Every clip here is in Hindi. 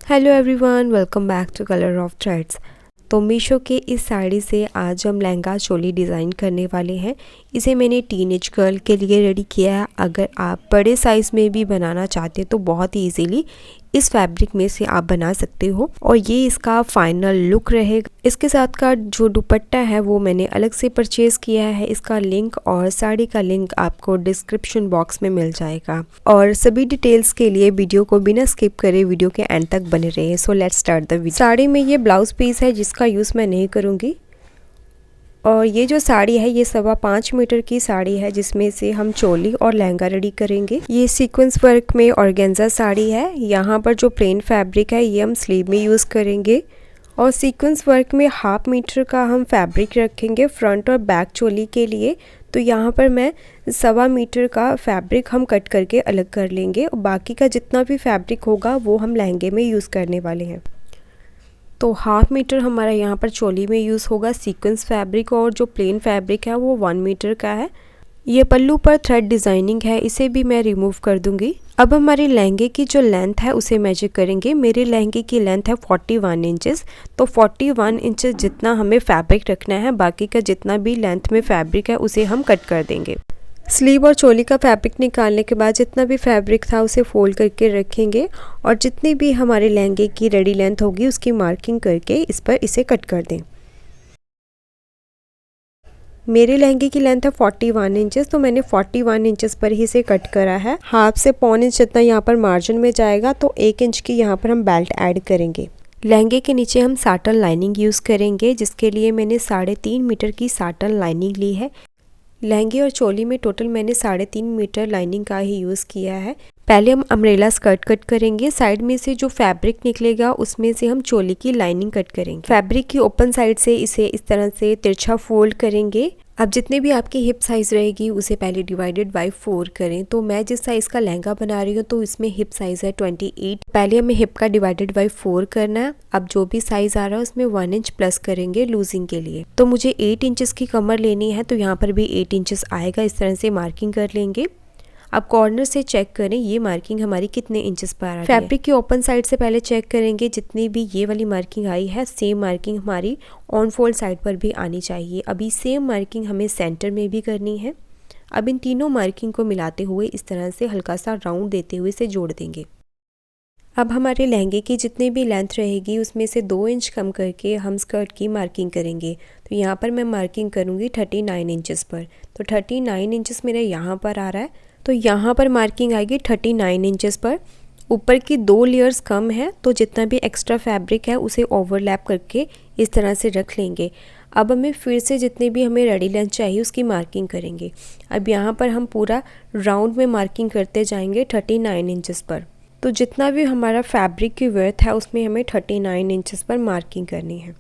Hello everyone, welcome back to colour of threads. तो मीशो के इस साड़ी से आज हम लहंगा चोली डिज़ाइन करने वाले हैं। इसे मैंने टीनेज गर्ल के लिए रेडी किया है। अगर आप बड़े साइज़ में भी बनाना चाहते हैं तो बहुत ही इजीली इस फैब्रिक में से आप बना सकते हो और ये इसका फाइनल लुक रहेगा। इसके साथ का जो दुपट्टा है वो मैंने अलग से परचेज़ किया है। इसका लिंक और साड़ी का लिंक आपको डिस्क्रिप्शन बॉक्स में मिल जाएगा और सभी डिटेल्स के लिए वीडियो को बिना स्किप करे वीडियो के एंड तक बने रहे। So let's start the video. Sari में ये ब्लाउज पीस है जिसका यूज़ मैं नहीं करूँगी और ये जो साड़ी है ये 5.25 मीटर की साड़ी है जिसमें से हम चोली और लहंगा रेडी करेंगे। ये सीक्वेंस वर्क में ऑर्गेन्जा साड़ी है। यहाँ पर जो प्लेन फैब्रिक है ये हम स्लीव में यूज़ करेंगे और सीक्वेंस वर्क में 1/2 मीटर का हम फैब्रिक रखेंगे फ्रंट और बैक चोली के लिए। तो यहाँ पर मैं 1.25 मीटर का फैब्रिक हम कट करके अलग कर लेंगे और बाकी का जितना भी फैब्रिक होगा वो हम लहंगे में यूज़ करने वाले हैं। तो 1/2 मीटर हमारा यहाँ पर चोली में यूज़ होगा सीक्वेंस फैब्रिक और जो प्लेन फैब्रिक है वो 1 मीटर का है। ये पल्लू पर थ्रेड डिज़ाइनिंग है, इसे भी मैं रिमूव कर दूंगी। अब हमारे लहंगे की जो लेंथ है उसे मेजर करेंगे। मेरे लहंगे की लेंथ है 41 इंचेस। तो 41 इंचेस जितना हमें फैब्रिक रखना है, बाकी का जितना भी लेंथ में फैब्रिक है उसे हम कट कर देंगे। स्लीव और चोली का फैब्रिक निकालने के बाद जितना भी फैब्रिक था उसे फोल्ड करके रखेंगे और जितनी भी हमारे लहंगे की रेडी लेंथ होगी उसकी मार्किंग करके इस पर इसे कट कर दें। मेरे लहंगे की लेंथ है 41 इंचेस, तो मैंने 41 इंचेस पर ही इसे कट करा है। हाफ से 1.25 इंच जितना यहाँ पर मार्जिन में जाएगा तो 1 इंच की यहाँ पर हम बेल्ट ऐड करेंगे। लहंगे के नीचे हम साटन लाइनिंग यूज़ करेंगे जिसके लिए मैंने 3.5 मीटर की साटन लाइनिंग ली है। लहंगे और चोली में टोटल मैंने 3.5 मीटर लाइनिंग का ही यूज़ किया है। पहले हम अम्ब्रेला स्कर्ट कट करेंगे। साइड में से जो फैब्रिक निकलेगा उसमें से हम चोली की लाइनिंग कट करेंगे। फैब्रिक की ओपन साइड से इसे इस तरह से तिरछा फोल्ड करेंगे। अब जितने भी आपकी हिप साइज़ रहेगी उसे पहले डिवाइडेड बाय 4 करें। तो मैं जिस साइज़ का लहंगा बना रही हूँ तो इसमें हिप साइज़ है 28। पहले हमें हिप का डिवाइडेड बाय 4 करना है। अब जो भी साइज़ आ रहा है उसमें 1 इंच प्लस करेंगे लूजिंग के लिए। तो मुझे 8 इंचेस की कमर लेनी है तो यहाँ पर भी 8 इंचेस आएगा। इस तरह से मार्किंग कर लेंगे। अब कॉर्नर से चेक करें ये मार्किंग हमारी कितने इंचेस पर आ रही है। फैब्रिक की ओपन साइड से पहले चेक करेंगे जितनी भी ये वाली मार्किंग आई है सेम मार्किंग हमारी ऑन फोल्ड साइड पर भी आनी चाहिए। अभी सेम मार्किंग हमें सेंटर में भी करनी है। अब इन तीनों मार्किंग को मिलाते हुए इस तरह से हल्का सा राउंड देते हुए इसे जोड़ देंगे। अब हमारे लहंगे की जितनी भी लेंथ रहेगी उसमें से 2 इंच कम करके हम स्कर्ट की मार्किंग करेंगे। तो यहाँ पर मैं मार्किंग करूँगी 39 इंचेस पर। तो 39 इंचेस मेरे यहाँ पर आ रहा है तो यहाँ पर मार्किंग आएगी 39 इंचेस पर। ऊपर की 2 लेयर्स कम है तो जितना भी एक्स्ट्रा फैब्रिक है उसे ओवरलैप करके इस तरह से रख लेंगे। अब हमें फिर से जितनी भी हमें रेडी लेंथ चाहिए उसकी मार्किंग करेंगे। अब यहाँ पर हम पूरा राउंड में मार्किंग करते जाएंगे 39 इंचेस पर। तो जितना भी हमारा फैब्रिक की विड्थ है उसमें हमें 39 इंचेस पर मार्किंग करनी है।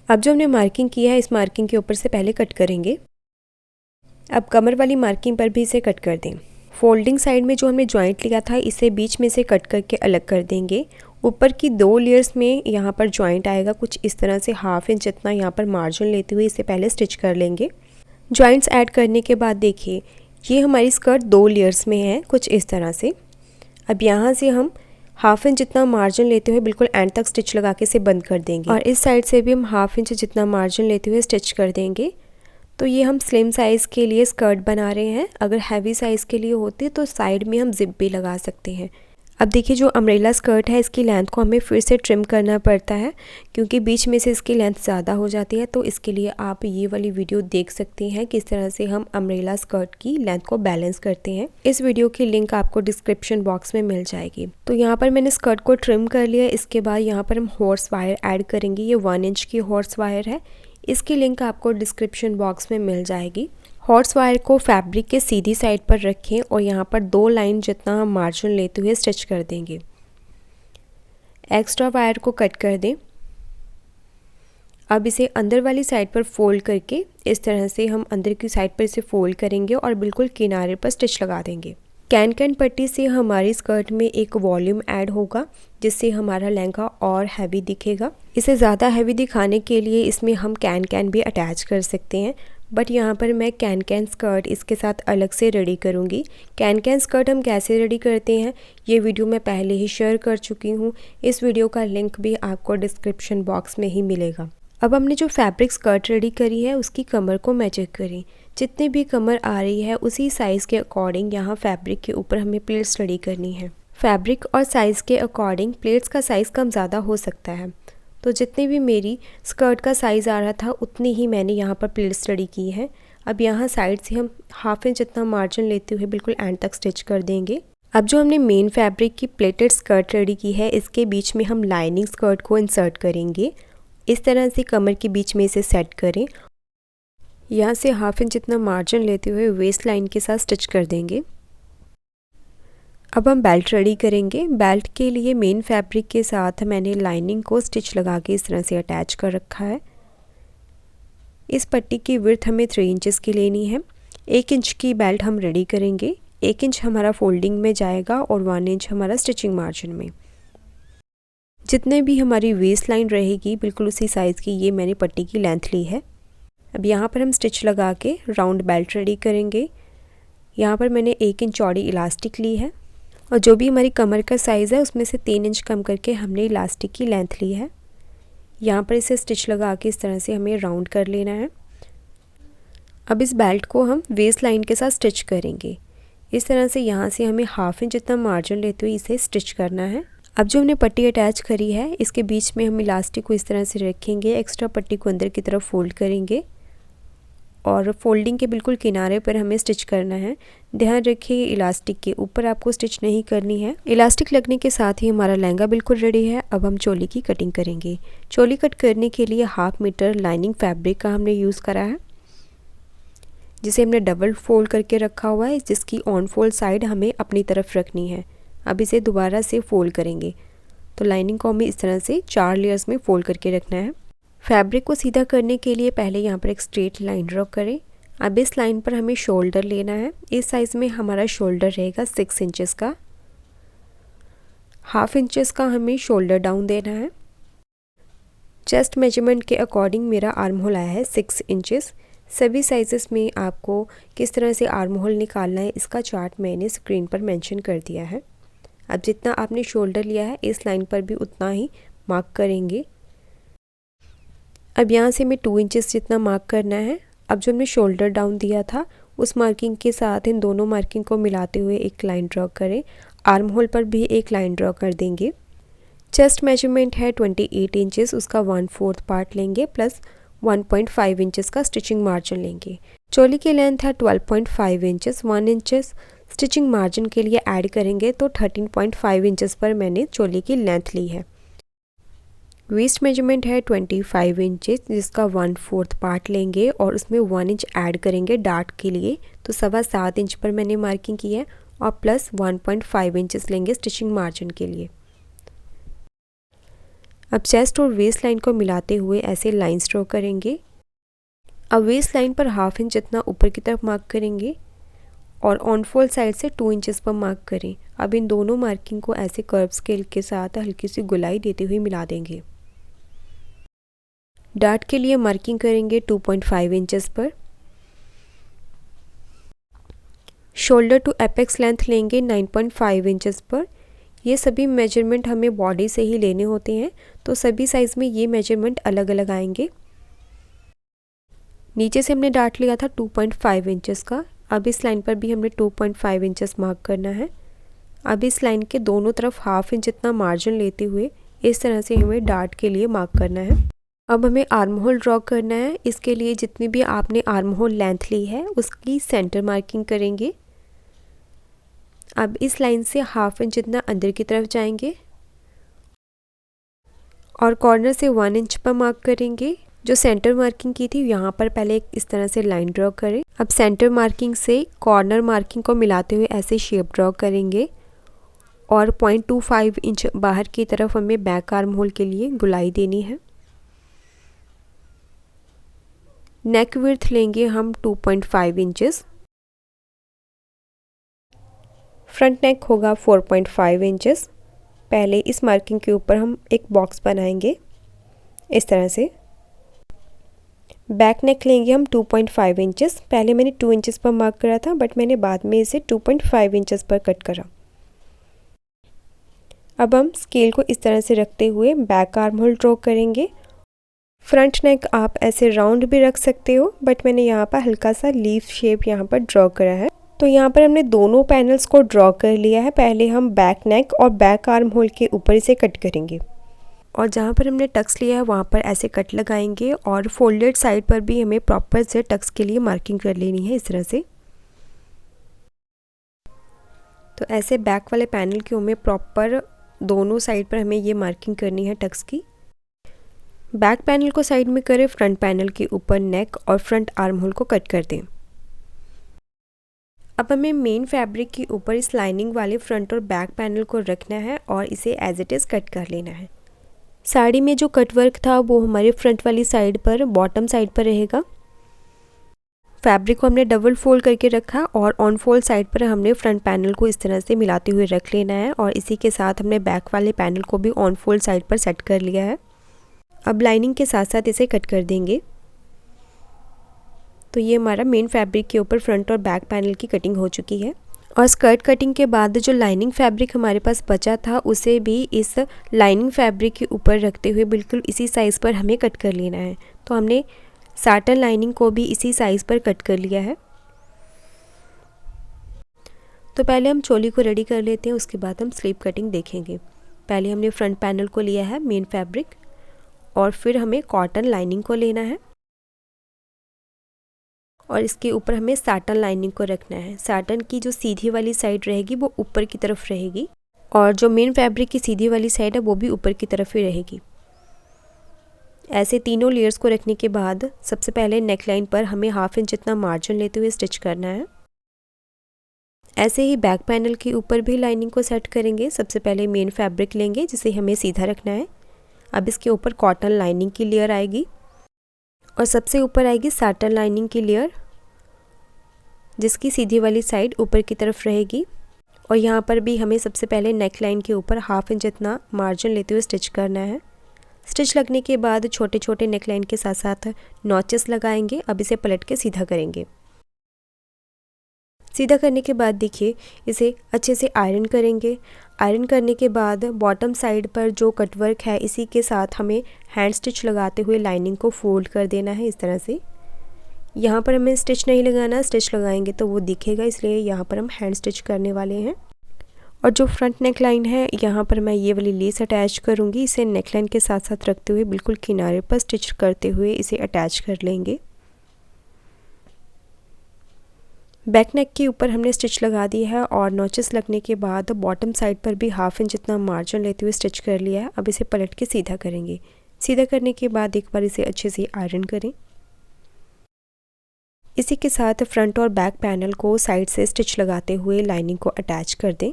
अब जो हमने मार्किंग किया है इस मार्किंग के ऊपर से पहले कट करेंगे। अब कमर वाली मार्किंग पर भी इसे कट कर दें। फोल्डिंग साइड में जो हमने जॉइंट लिया था इसे बीच में से कट करके अलग कर देंगे। ऊपर की 2 लेयर्स में यहाँ पर जॉइंट आएगा कुछ इस तरह से 1/2 इंच जितना यहाँ पर मार्जिन लेते हुए इसे पहले स्टिच कर लेंगे। जॉइंट्स ऐड करने के बाद देखिए ये हमारी स्कर्ट 2 लेयर्स में है कुछ इस तरह से। अब यहाँ से हम 1/2 इंच जितना मार्जिन लेते हुए बिल्कुल एंड तक स्टिच लगा के इसे बंद कर देंगे और इस साइड से भी हम 1/2 इंच जितना मार्जिन लेते हुए स्टिच कर देंगे। तो ये हम स्लिम साइज़ के लिए स्कर्ट बना रहे हैं। अगर हैवी साइज़ के लिए होती तो साइड में हम जिप भी लगा सकते हैं। अब देखिए जो अम्ब्रेला स्कर्ट है इसकी लेंथ को हमें फिर से ट्रिम करना पड़ता है क्योंकि बीच में से इसकी लेंथ ज़्यादा हो जाती है। तो इसके लिए आप ये वाली वीडियो देख सकते हैं किस तरह से हम अम्ब्रेला स्कर्ट की लेंथ को बैलेंस करते हैं। इस वीडियो की लिंक आपको डिस्क्रिप्शन बॉक्स में मिल जाएगी। तो यहाँ पर मैंने स्कर्ट को ट्रिम कर लिया। इसके बाद यहाँ पर हम हॉर्स वायर ऐड करेंगे। ये 1 इंच की हॉर्स वायर है। इसकी लिंक आपको डिस्क्रिप्शन बॉक्स में मिल जाएगी। हॉर्स वायर को फैब्रिक के सीधी साइड पर रखें और यहाँ पर 2 लाइन जितना हम मार्जिन लेते हुए स्टिच कर देंगे। एक्स्ट्रा वायर को कट कर दें। अब इसे अंदर वाली साइड पर फोल्ड करके इस तरह से हम अंदर की साइड पर इसे फोल्ड करेंगे और बिल्कुल किनारे पर स्टिच लगा देंगे। कैन पट्टी से हमारी स्कर्ट में एक वॉल्यूम ऐड होगा जिससे हमारा लहंगा और हैवी दिखेगा। इसे ज़्यादा हैवी दिखाने के लिए इसमें हम कैन भी अटैच कर सकते हैं। बट यहाँ पर मैं कैन स्कर्ट इसके साथ अलग से रेडी करूँगी। कैन स्कर्ट हम कैसे रेडी करते हैं ये वीडियो मैं पहले ही शेयर कर चुकी हूँ। इस वीडियो का लिंक भी आपको डिस्क्रिप्शन बॉक्स में ही मिलेगा। अब हमने जो फैब्रिक स्कर्ट रेडी करी है उसकी कमर को मेजर करें। जितनी भी कमर आ रही है उसी साइज़ के अकॉर्डिंग यहाँ फैब्रिक के ऊपर हमें प्लेट्स रेडी करनी है। फैब्रिक और साइज़ के अकॉर्डिंग प्लेट्स का साइज़ कम ज़्यादा हो सकता है, तो जितनी भी मेरी स्कर्ट का साइज़ आ रहा था उतनी ही मैंने यहाँ पर प्लेट्स रेडी की है। अब यहाँ साइड से हम हाफ इंच जितना मार्जिन लेते हुए बिल्कुल एंड तक स्टिच कर देंगे। अब जो हमने मेन फैब्रिक की प्लेटेड स्कर्ट रेडी की है इसके बीच में हम लाइनिंग स्कर्ट को इंसर्ट करेंगे। इस तरह से कमर के बीच में इसे सेट करें। यहाँ से हाफ इंच जितना मार्जिन लेते हुए वेस्ट लाइन के साथ स्टिच कर देंगे। अब हम बेल्ट रेडी करेंगे। बेल्ट के लिए मेन फैब्रिक के साथ मैंने लाइनिंग को स्टिच लगा के इस तरह से अटैच कर रखा है। इस पट्टी की विड्थ हमें 3 इंचेस की लेनी है। 1 इंच की बेल्ट हम रेडी करेंगे। 1 इंच हमारा फोल्डिंग में जाएगा और 1 इंच हमारा स्टिचिंग मार्जिन में। जितने भी हमारी वेस्ट लाइन रहेगी बिल्कुल उसी साइज़ की ये मैंने पट्टी की लेंथ ली है। अब यहाँ पर हम स्टिच लगा के राउंड बेल्ट रेडी करेंगे। यहाँ पर मैंने 1 इंच चौड़ी इलास्टिक ली है और जो भी हमारी कमर का साइज़ है उसमें से 3 इंच कम करके हमने इलास्टिक की लेंथ ली है। यहाँ पर इसे स्टिच लगा के इस तरह से हमें राउंड कर लेना है। अब इस बेल्ट को हम वेस्ट लाइन के साथ स्टिच करेंगे। इस तरह से यहाँ से हमें हाफ इंच जितना मार्जिन लेते हुए इसे स्टिच करना है। अब जो हमने पट्टी अटैच करी है इसके बीच में हम इलास्टिक को इस तरह से रखेंगे। एक्स्ट्रा पट्टी को अंदर की तरफ फोल्ड करेंगे और फोल्डिंग के बिल्कुल किनारे पर हमें स्टिच करना है। ध्यान रखिए इलास्टिक के ऊपर आपको स्टिच नहीं करनी है। इलास्टिक लगने के साथ ही हमारा लहंगा बिल्कुल रेडी है। अब हम चोली की कटिंग करेंगे। चोली कट करने के लिए 1/2 मीटर लाइनिंग फैब्रिक का हमने यूज़ करा है, जिसे हमने डबल फोल्ड करके रखा हुआ है, जिसकी ऑन फोल्ड साइड हमें अपनी तरफ रखनी है। अब इसे दोबारा से फोल्ड करेंगे। तो लाइनिंग को हमें इस तरह से 4 लेयर्स में फोल्ड करके रखना है। फैब्रिक को सीधा करने के लिए पहले यहाँ पर एक स्ट्रेट लाइन ड्रॉ करें। अब इस लाइन पर हमें शोल्डर लेना है। इस साइज़ में हमारा शोल्डर रहेगा 6 इंचेस का। हाफ इंचेस का हमें शोल्डर डाउन देना है। चेस्ट मेजरमेंट के अकॉर्डिंग मेरा आर्म होल आया है 6 इंचेस। सभी साइजेस में आपको किस तरह से आर्म होल निकालना है इसका चार्ट मैंने स्क्रीन पर मेंशन कर दिया है। अब जितना आपने शोल्डर लिया है इस लाइन पर भी उतना ही मार्क करेंगे। अब यहाँ से हमें 2 इंचेस जितना मार्क करना है। अब जो हमने शोल्डर डाउन दिया था उस मार्किंग के साथ इन दोनों मार्किंग को मिलाते हुए एक लाइन ड्रॉ करें। आर्म होल पर भी एक लाइन ड्रॉ कर देंगे। चेस्ट मेजरमेंट है 28 इंचेस, उसका 1/4 पार्ट लेंगे प्लस 1.5 इंचेस का स्टिचिंग मार्जिन लेंगे। चोली की लेंथ है 12.5 इंचेस। 1 इंचेस स्टिचिंग मार्जिन के लिए ऐड करेंगे तो 13.5 इंचेस पर मैंने चोली की लेंथ ली है। वेस्ट मेजरमेंट है 25 इंचेस, जिसका 1/4 पार्ट लेंगे और उसमें 1 इंच ऐड करेंगे डार्ट के लिए, तो 7.25 इंच पर मैंने मार्किंग की है और प्लस 1.5 इंचेस लेंगे स्टिचिंग मार्जिन के लिए। अब चेस्ट और वेस्ट लाइन को मिलाते हुए ऐसे लाइंस ड्रॉ करेंगे। अब वेस्ट लाइन पर हाफ इंच जितना ऊपर की तरफ मार्क करेंगे और ऑन फोल्ड साइड से 2 इंचेस पर मार्क करें। अब इन दोनों मार्किंग को ऐसे कर्व स्केल के साथ हल्की सी गुलाई देते हुए मिला देंगे। डार्ट के लिए मार्किंग करेंगे 2.5 इंचेस पर। शोल्डर टू एपेक्स लेंथ लेंगे 9.5 इंचेस पर। ये सभी मेजरमेंट हमें बॉडी से ही लेने होते हैं, तो सभी साइज़ में ये मेजरमेंट अलग अलग आएंगे। नीचे से हमने डार्ट लिया था 2.5 इंचेस का। अब इस लाइन पर भी हमने 2.5 इंचेस मार्क करना है। अब इस लाइन के दोनों तरफ हाफ इंच जितना मार्जिन लेते हुए इस तरह से हमें डार्ट के लिए मार्क करना है। अब हमें आर्म होल ड्रॉ करना है। इसके लिए जितनी भी आपने आर्म होल लेंथ ली है उसकी सेंटर मार्किंग करेंगे। अब इस लाइन से हाफ इंच जितना अंदर की तरफ जाएंगे और कॉर्नर से 1 इंच पर मार्क करेंगे। जो सेंटर मार्किंग की थी यहाँ पर पहले इस तरह से लाइन ड्रॉ करें। अब सेंटर मार्किंग से कॉर्नर मार्किंग को मिलाते हुए ऐसे शेप ड्रॉ करेंगे और 0.25 इंच बाहर की तरफ हमें बैक आर्म होल के लिए गुलाई देनी है। नेक विड्थ लेंगे हम 2.5 इंचेस। फ्रंट नेक होगा 4.5 इंचेस। पहले इस मार्किंग के ऊपर हम एक बॉक्स बनाएंगे इस तरह से। बैक नेक लेंगे हम 2.5 इंचेस। पहले मैंने 2 इंचेस पर मार्क करा था, बट मैंने बाद में इसे 2.5 इंचेस पर कट करा। अब हम स्केल को इस तरह से रखते हुए बैक आर्म होल ड्रॉ करेंगे। फ्रंट नेक आप ऐसे राउंड भी रख सकते हो, बट मैंने यहाँ पर हल्का सा लीफ शेप यहाँ पर ड्रॉ करा है। तो यहाँ पर हमने दोनों पैनल्स को ड्रॉ कर लिया है। पहले हम बैक नेक और बैक आर्म होल के ऊपर इसे कट करेंगे, और जहाँ पर हमने टक्स लिया है वहाँ पर ऐसे कट लगाएंगे, और फोल्डेड साइड पर भी हमें प्रॉपर से टक्स के लिए मार्किंग कर लेनी है इस तरह से। तो ऐसे बैक वाले पैनल के हमें प्रॉपर दोनों साइड पर हमें ये मार्किंग करनी है टक्स की। बैक पैनल को साइड में करें, फ्रंट पैनल के ऊपर नेक और फ्रंट आर्म होल को कट कर दें। अब हमें मेन फैब्रिक के ऊपर इस लाइनिंग वाले फ्रंट और बैक पैनल को रखना है और इसे एज इट इज़ कट कर लेना है। साड़ी में जो कट वर्क था वो हमारे फ्रंट वाली साइड पर, बॉटम साइड पर रहेगा। फैब्रिक को हमने डबल फोल्ड करके रखा और ऑन फोल्ड साइड पर हमने फ्रंट पैनल को इस तरह से मिलाते हुए रख लेना है, और इसी के साथ हमने बैक वाले पैनल को भी ऑन फोल्ड साइड पर सेट कर लिया है। अब लाइनिंग के साथ साथ इसे कट कर देंगे। तो ये हमारा मेन फैब्रिक के ऊपर फ्रंट और बैक पैनल की कटिंग हो चुकी है। और स्कर्ट कटिंग के बाद जो लाइनिंग फैब्रिक हमारे पास बचा था उसे भी इस लाइनिंग फैब्रिक के ऊपर रखते हुए बिल्कुल इसी साइज़ पर हमें कट कर लेना है। तो हमने साटन लाइनिंग को भी इसी साइज़ पर कट कर लिया है। तो पहले हम चोली को रेडी कर लेते हैं, उसके बाद हम स्लीव कटिंग देखेंगे। पहले हमने फ्रंट पैनल को लिया है मेन फैब्रिक, और फिर हमें कॉटन लाइनिंग को लेना है और इसके ऊपर हमें साटन लाइनिंग को रखना है। साटन की जो सीधी वाली साइड रहेगी वो ऊपर की तरफ रहेगी, और जो मेन फैब्रिक की सीधी वाली साइड है वो भी ऊपर की तरफ ही रहेगी। ऐसे तीनों लेयर्स को रखने के बाद सबसे पहले नेक लाइन पर हमें 1/2 इंच जितना मार्जिन लेते हुए स्टिच करना है। ऐसे ही बैक पैनल के ऊपर भी लाइनिंग को सेट करेंगे। सबसे पहले मेन फैब्रिक लेंगे जिसे हमें सीधा रखना है। अब इसके ऊपर कॉटन लाइनिंग की लेयर आएगी और सबसे ऊपर आएगी साटन लाइनिंग की लेयर, जिसकी सीधी वाली साइड ऊपर की तरफ रहेगी। और यहाँ पर भी हमें सबसे पहले नेक लाइन के ऊपर 1/2 इंच जितना मार्जिन लेते हुए स्टिच करना है। स्टिच लगने के बाद छोटे छोटे नेक लाइन के साथ साथ नॉचेस लगाएंगे। अब इसे पलट के सीधा करेंगे। सीधा करने के बाद देखिए इसे अच्छे से आयरन करेंगे। आयरन करने के बाद बॉटम साइड पर जो कटवर्क है इसी के साथ हमें हैंड स्टिच लगाते हुए लाइनिंग को फोल्ड कर देना है इस तरह से। यहाँ पर हमें स्टिच नहीं लगाना, स्टिच लगाएंगे तो वो दिखेगा, इसलिए यहाँ पर हम हैंड स्टिच करने वाले हैं। और जो फ्रंट नेक लाइन है यहाँ पर मैं ये वाली लेस अटैच करूँगी। इसे नेक लाइन के साथ साथ रखते हुए बिल्कुल किनारे पर स्टिच करते हुए इसे अटैच कर लेंगे। बैक नेक के ऊपर हमने स्टिच लगा दी है और नॉचेस लगने के बाद बॉटम साइड पर भी 1/2 इंच जितना मार्जिन लेते हुए स्टिच कर लिया है। अब इसे पलट के सीधा करेंगे। सीधा करने के बाद एक बार इसे अच्छे से आयरन करें। इसी के साथ फ्रंट और बैक पैनल को साइड से स्टिच लगाते हुए लाइनिंग को अटैच कर दें।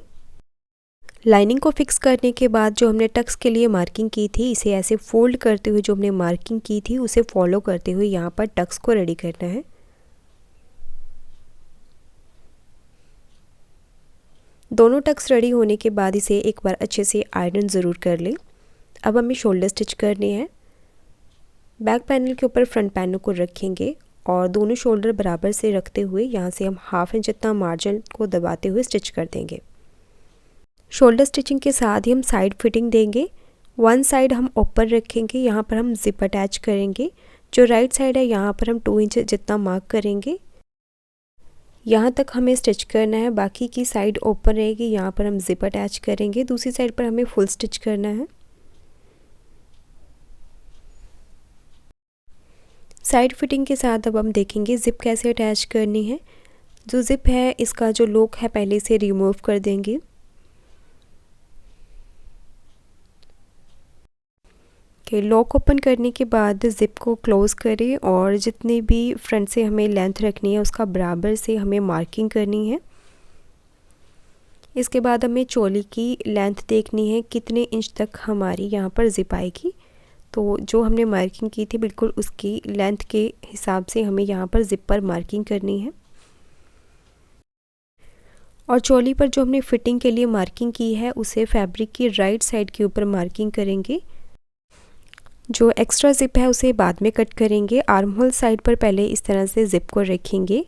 लाइनिंग को फिक्स करने के बाद जो हमने टक्स के लिए मार्किंग की थी इसे ऐसे फोल्ड करते हुए जो हमने मार्किंग की थी उसे फॉलो करते हुए यहाँ पर टक्स को रेडी करना है। दोनों टक्स रेडी होने के बाद इसे एक बार अच्छे से आयरन ज़रूर कर लें। अब हमें शोल्डर स्टिच करने हैं। बैक पैनल के ऊपर फ्रंट पैनल को रखेंगे और दोनों शोल्डर बराबर से रखते हुए यहाँ से हम 1/2 इंच जितना मार्जिन को दबाते हुए स्टिच कर देंगे। शोल्डर स्टिचिंग के साथ ही हम साइड फिटिंग देंगे। वन साइड हम ऊपर रखेंगे, यहाँ पर हम जिप अटैच करेंगे। जो राइट साइड है यहाँ पर हम 2 इंच जितना मार्क करेंगे। यहाँ तक हमें स्टिच करना है, बाकी की साइड ओपन रहेगी, यहाँ पर हम जिप अटैच करेंगे। दूसरी साइड पर हमें फुल स्टिच करना है। साइड फिटिंग के साथ अब हम देखेंगे जिप कैसे अटैच करनी है। जो जिप है इसका जो लॉक है पहले से रिमूव कर देंगे। लॉक ओपन करने के बाद जिप को क्लोज़ करें और जितनी भी फ्रंट से हमें लेंथ रखनी है उसका बराबर से हमें मार्किंग करनी है। इसके बाद हमें चोली की लेंथ देखनी है कितने इंच तक हमारी यहाँ पर जिप आएगी। तो जो हमने मार्किंग की थी बिल्कुल उसकी लेंथ के हिसाब से हमें यहाँ पर जिप पर मार्किंग करनी है। और चोली पर जो हमने फिटिंग के लिए मार्किंग की है उसे फैब्रिक की राइट साइड के ऊपर मार्किंग करेंगे। जो एक्स्ट्रा ज़िप है उसे बाद में कट करेंगे। आर्म होल साइड पर पहले इस तरह से ज़िप को रखेंगे।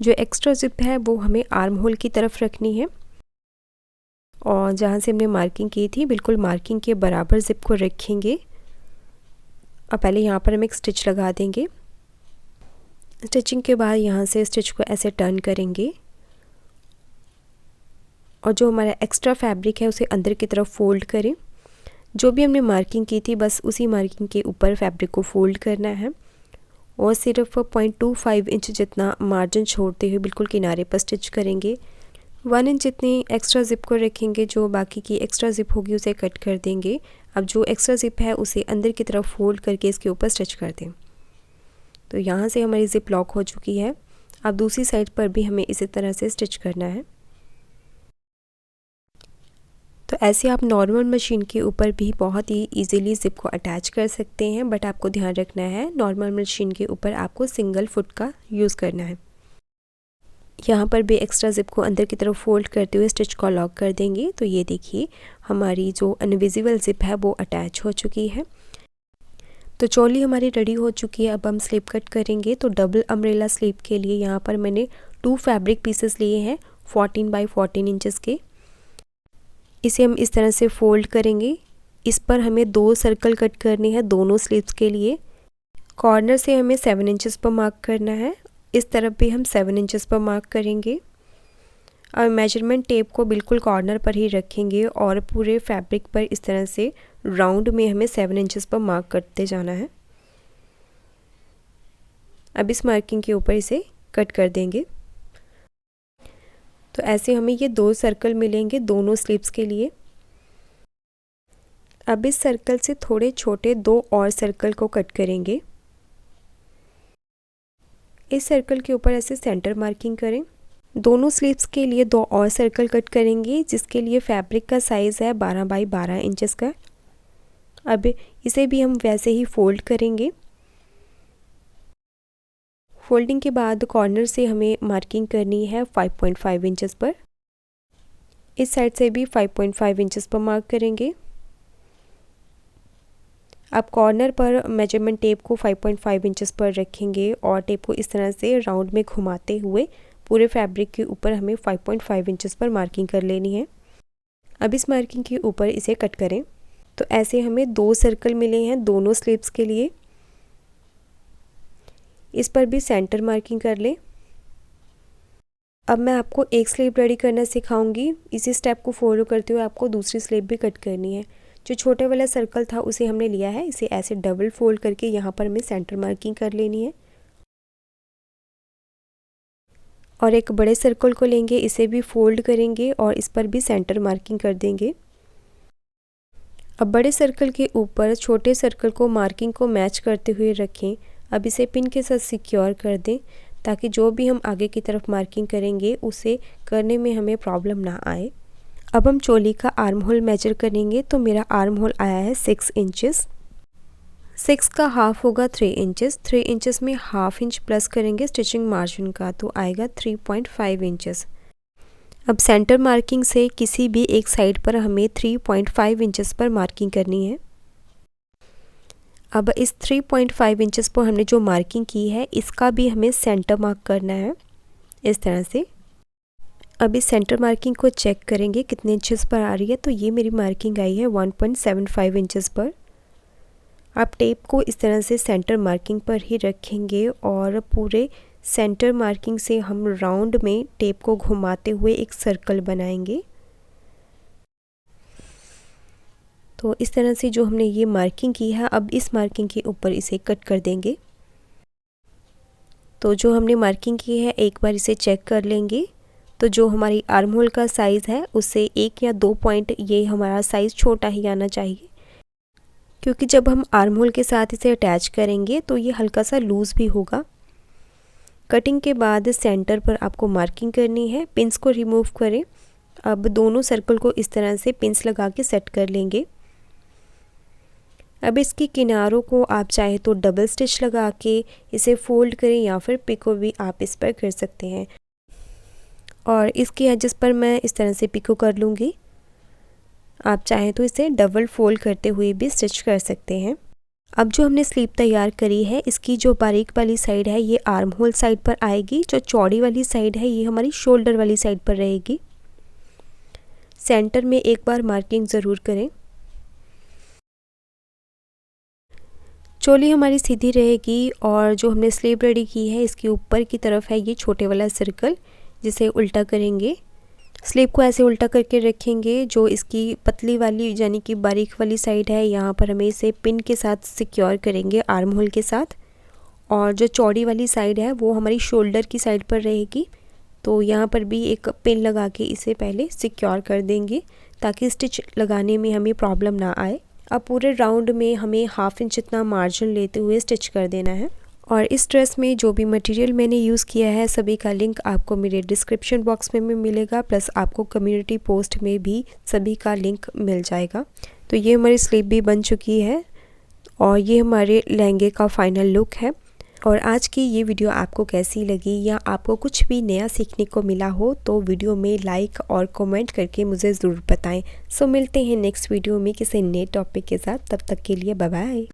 जो एक्स्ट्रा ज़िप है वो हमें आर्म होल की तरफ रखनी है और जहाँ से हमने मार्किंग की थी बिल्कुल मार्किंग के बराबर ज़िप को रखेंगे। और पहले यहाँ पर हम एक स्टिच लगा देंगे। स्टिचिंग के बाद यहाँ से स्टिच को ऐसे टर्न करेंगे और जो हमारा एक्स्ट्रा फैब्रिक है उसे अंदर की तरफ फोल्ड करें। जो भी हमने मार्किंग की थी बस उसी मार्किंग के ऊपर फैब्रिक को फोल्ड करना है और सिर्फ 0.25 इंच जितना मार्जिन छोड़ते हुए बिल्कुल किनारे पर स्टिच करेंगे। 1 इंच जितनी एक्स्ट्रा ज़िप को रखेंगे, जो बाकी की एक्स्ट्रा ज़िप होगी उसे कट कर देंगे। अब जो एक्स्ट्रा ज़िप है उसे अंदर की तरफ फोल्ड करके इसके ऊपर स्टिच कर दें। तो यहाँ से हमारी ज़िप लॉक हो चुकी है। अब दूसरी साइड पर भी हमें इसी तरह से स्टिच करना है। तो ऐसे आप नॉर्मल मशीन के ऊपर भी बहुत ही इजीली ज़िप को अटैच कर सकते हैं, बट आपको ध्यान रखना है नॉर्मल मशीन के ऊपर आपको सिंगल फुट का यूज़ करना है। यहाँ पर भी एक्स्ट्रा ज़िप को अंदर की तरफ फोल्ड करते हुए स्टिच को लॉक कर देंगे। तो ये देखिए हमारी जो इनविजिबल ज़िप है वो अटैच हो चुकी है। तो चोली हमारी रेडी हो चुकी है। अब हम स्लीव कट करेंगे। तो डबल अम्ब्रेला स्लीव के लिए यहाँ पर मैंने 2 फैब्रिक पीसेस लिए हैं 14 बाई 14 इंचेस के। इसे हम इस तरह से फोल्ड करेंगे। इस पर हमें 2 सर्कल कट करनी है दोनों स्लीव्स के लिए। कॉर्नर से हमें 7 इंचेस पर मार्क करना है। इस तरफ भी हम 7 इंचेस पर मार्क करेंगे और मेजरमेंट टेप को बिल्कुल कॉर्नर पर ही रखेंगे और पूरे फैब्रिक पर इस तरह से राउंड में हमें 7 इंचेस पर मार्क करते जाना है। अब इस मार्किंग के ऊपर इसे कट कर देंगे। तो ऐसे हमें ये 2 सर्कल मिलेंगे दोनों स्लीव्स के लिए। अब इस सर्कल से थोड़े छोटे 2 और सर्कल को कट करेंगे। इस सर्कल के ऊपर ऐसे सेंटर मार्किंग करें। दोनों स्लीव्स के लिए 2 और सर्कल कट करेंगे जिसके लिए फैब्रिक का साइज़ है 12 बाई 12 इंचेस का। अब इसे भी हम वैसे ही फोल्ड करेंगे। फोल्डिंग के बाद कॉर्नर से हमें मार्किंग करनी है 5.5 इंचेस पर। इस साइड से भी 5.5 इंचेस पर मार्क करेंगे। अब कॉर्नर पर मेजरमेंट टेप को 5.5 इंचेस पर रखेंगे और टेप को इस तरह से राउंड में घुमाते हुए पूरे फैब्रिक के ऊपर हमें 5.5 इंचेस पर मार्किंग कर लेनी है। अब इस मार्किंग के ऊपर इसे कट करें। तो ऐसे हमें 2 सर्कल मिले हैं दोनों स्लीव्स के लिए। इस पर भी सेंटर मार्किंग कर लें। अब मैं आपको एक स्लीव रेडी करना सिखाऊंगी। इसी स्टेप को फॉलो करते हुए आपको दूसरी स्लीव भी कट करनी है। जो छोटे वाला सर्कल था उसे हमने लिया है, इसे ऐसे डबल फोल्ड करके यहाँ पर हमें सेंटर मार्किंग कर लेनी है और एक बड़े सर्कल को लेंगे, इसे भी फोल्ड करेंगे और इस पर भी सेंटर मार्किंग कर देंगे। अब बड़े सर्कल के ऊपर छोटे सर्कल को मार्किंग को मैच करते हुए रखें। अब इसे पिन के साथ सिक्योर कर दें ताकि जो भी हम आगे की तरफ मार्किंग करेंगे उसे करने में हमें प्रॉब्लम ना आए। अब हम चोली का आर्म होल मेजर करेंगे। तो मेरा आर्म होल आया है 6 इंचेस। 6 का हाफ होगा 3 इंचेस। 3 इंचेस में हाफ इंच प्लस करेंगे स्टिचिंग मार्जिन का, तो आएगा 3.5 इंचेस। अब सेंटर मार्किंग से किसी भी एक साइड पर हमें 3.5 इंचेस पर मार्किंग करनी है। अब इस 3.5 इंचेस पर हमने जो मार्किंग की है इसका भी हमें सेंटर मार्क करना है इस तरह से। अब इस सेंटर मार्किंग को चेक करेंगे कितने इंचेस पर आ रही है। तो ये मेरी मार्किंग आई है 1.75 इंचेस पर। आप टेप को इस तरह से सेंटर मार्किंग पर ही रखेंगे और पूरे सेंटर मार्किंग से हम राउंड में टेप को घुमाते हुए एक सर्कल बनाएंगे। तो इस तरह से जो हमने ये मार्किंग की है, अब इस मार्किंग के ऊपर इसे कट कर देंगे। तो जो हमने मार्किंग की है एक बार इसे चेक कर लेंगे। तो जो हमारी आर्म होल का साइज़ है उससे 1 या 2 पॉइंट ये हमारा साइज़ छोटा ही आना चाहिए, क्योंकि जब हम आर्म होल के साथ इसे अटैच करेंगे तो ये हल्का सा लूज़ भी होगा। कटिंग के बाद सेंटर पर आपको मार्किंग करनी है। पिंस को रिमूव करें। अब दोनों सर्कल को इस तरह से पिंस लगा के सेट कर लेंगे। अब इसकी किनारों को आप चाहे तो डबल स्टिच लगा के इसे फोल्ड करें या फिर पिको भी आप इस पर कर सकते हैं। और इसके एजेस पर मैं इस तरह से पिको कर लूँगी। आप चाहें तो इसे डबल फोल्ड करते हुए भी स्टिच कर सकते हैं। अब जो हमने स्लीव तैयार करी है, इसकी जो बारीक वाली साइड है ये आर्म होल साइड पर आएगी, जो चौड़ी वाली साइड है ये हमारी शोल्डर वाली साइड पर रहेगी। सेंटर में एक बार मार्किंग ज़रूर करें। चोली हमारी सीधी रहेगी और जो हमने स्लीव रेडी की है इसके ऊपर की तरफ है ये छोटे वाला सर्कल, जिसे उल्टा करेंगे। स्लीव को ऐसे उल्टा करके रखेंगे। जो इसकी पतली वाली यानी कि बारीक वाली साइड है, यहाँ पर हमें इसे पिन के साथ सिक्योर करेंगे आर्म होल के साथ, और जो चौड़ी वाली साइड है वो हमारी शोल्डर की साइड पर रहेगी। तो यहाँ पर भी एक पिन लगा के इसे पहले सिक्योर कर देंगे ताकि स्टिच लगाने में हमें प्रॉब्लम ना आए। अब पूरे राउंड में हमें हाफ इंच इतना मार्जिन लेते हुए स्टिच कर देना है। और इस ड्रेस में जो भी मटेरियल मैंने यूज़ किया है सभी का लिंक आपको मेरे डिस्क्रिप्शन बॉक्स में भी मिलेगा, प्लस आपको कम्युनिटी पोस्ट में भी सभी का लिंक मिल जाएगा। तो ये हमारी स्लीव भी बन चुकी है और ये हमारे लहंगे का फाइनल लुक है। और आज की ये वीडियो आपको कैसी लगी या आपको कुछ भी नया सीखने को मिला हो तो वीडियो में लाइक और कमेंट करके मुझे ज़रूर बताएं। सो मिलते हैं नेक्स्ट वीडियो में किसी नए टॉपिक के साथ। तब तक के लिए बाय बाय।